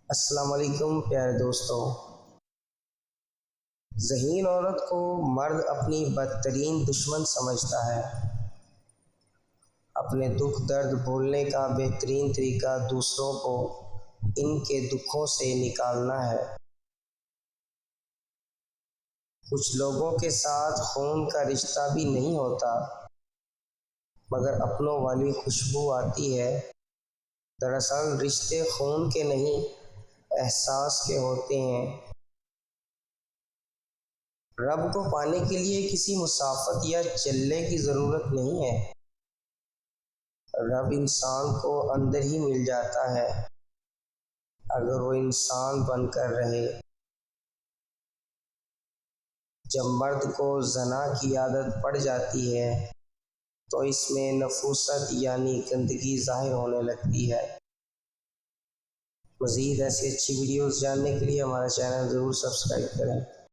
السلام علیکم پیارے دوستوں۔ ذہین عورت کو مرد اپنی بدترین دشمن سمجھتا ہے۔ اپنے دکھ درد بھولنے کا بہترین طریقہ دوسروں کو ان کے دکھوں سے نکالنا ہے۔ کچھ لوگوں کے ساتھ خون کا رشتہ بھی نہیں ہوتا مگر اپنوں والی خوشبو آتی ہے۔ دراصل رشتے خون کے نہیں، احساس کے ہوتے ہیں۔ رب کو پانے کے لیے کسی مسافت یا چلے کی ضرورت نہیں ہے۔ رب انسان کو اندر ہی مل جاتا ہے اگر وہ انسان بن کر رہے۔ جب مرد کو زنا کی عادت پڑ جاتی ہے تو اس میں نفوست یعنی گندگی ظاہر ہونے لگتی ہے۔ مزید ایسی اچھی ویڈیوز جاننے کے لیے ہمارا چینل ضرور سبسکرائب کریں۔